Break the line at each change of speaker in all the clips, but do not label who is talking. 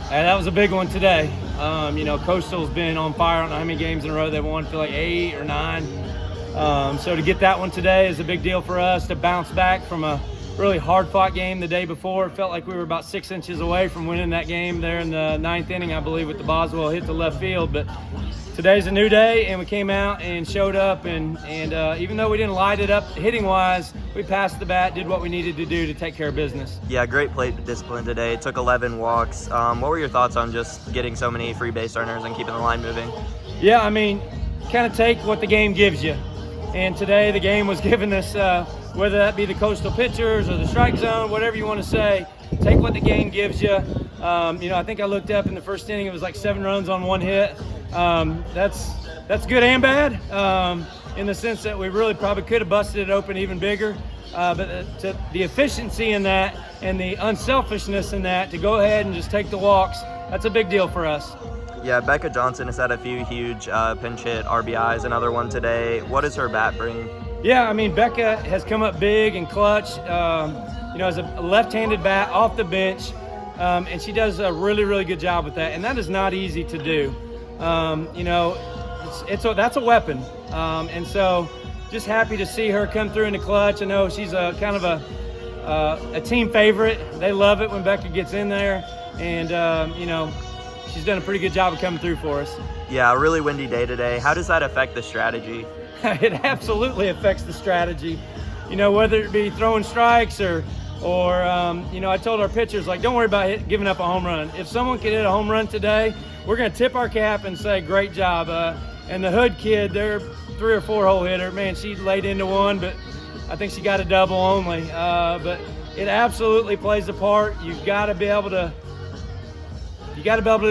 And that was a big one today. Coastal's been on fire. I don't know how many games in a row they've won, I feel like 8 or 9. So to get that one today is a big deal for us, to bounce back from a really hard-fought game the day before. It felt like we were about 6 inches away from winning that game there in the 9th inning, I believe, with the Boswell hit to left field. But today's a new day, and we came out and showed up, and even though we didn't light it up hitting-wise, we passed the bat, did what we needed to do to take care of business.
Yeah, great plate discipline today. Took 11 walks. What were your thoughts on just getting so many free base runners and keeping the line moving?
Yeah, kind of take what the game gives you. And today the game was giving us, whether that be the Coastal pitchers or the strike zone, whatever you want to say, take what the game gives you. I think I looked up in the first inning, it was like 7 runs on 1 hit. That's good and bad, in the sense that we really probably could have busted it open even bigger. But the efficiency in that and the unselfishness in that, to go ahead and just take the walks, that's a big deal for us.
Yeah, Becca Johnson has had a few huge pinch hit RBIs, another one today. What does her bat bring?
Yeah, Becca has come up big and clutch, as a left-handed bat off the bench, and she does a really, really good job with that, and that is not easy to do. That's a weapon, and so just happy to see her come through in the clutch. I know she's a kind of a team favorite. They love it when Becca gets in there, and she's done a pretty good job of coming through for us.
Yeah, a really windy day today. How does that affect the strategy?
It absolutely affects the strategy. Whether it be throwing strikes or I told our pitchers, don't worry about giving up a home run. If someone can hit a home run today, we're going to tip our cap and say, great job. And the Hood kid, their 3 or 4 hole hitter, man, she laid into one, but I think she got a double only. But it absolutely plays a part. You've got to be able to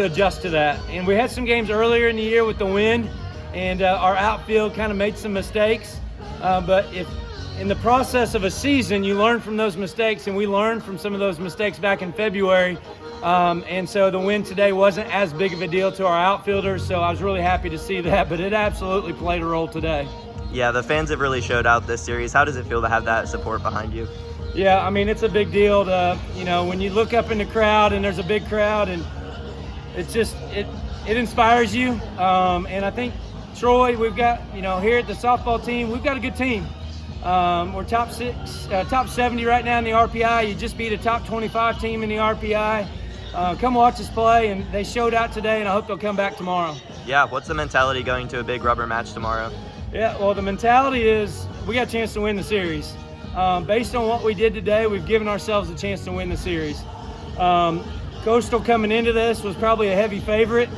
adjust to that. And we had some games earlier in the year with the wind, and our outfield kind of made some mistakes. But if in the process of a season, you learn from those mistakes, and we learned from some of those mistakes back in February. And so the win today wasn't as big of a deal to our outfielders, so I was really happy to see that, but it absolutely played a role today.
Yeah, the fans have really showed out this series. How does it feel to have that support behind you?
Yeah, it's a big deal to, when you look up in the crowd and there's a big crowd, and it's just, it inspires you. And I think, Troy, we've got, here at the softball team, we've got a good team. We're top 70 right now in the RPI. You just beat a top 25 team in the RPI. Come watch us play, and they showed out today, and I hope they'll come back tomorrow.
Yeah, what's the mentality going to a big rubber match tomorrow?
Yeah, well, the mentality is we got a chance to win the series. Based on what we did today, we've given ourselves a chance to win the series. Coastal coming into this was probably a heavy favorite.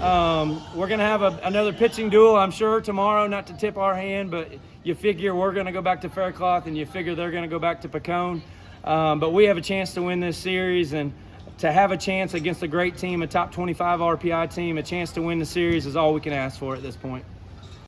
We're going to have another pitching duel, I'm sure, tomorrow, not to tip our hand, but you figure we're going to go back to Faircloth, and you figure they're going to go back to Pecan. But we have a chance to win this series, and to have a chance against a great team, a top 25 RPI team, a chance to win the series is all we can ask for at this point.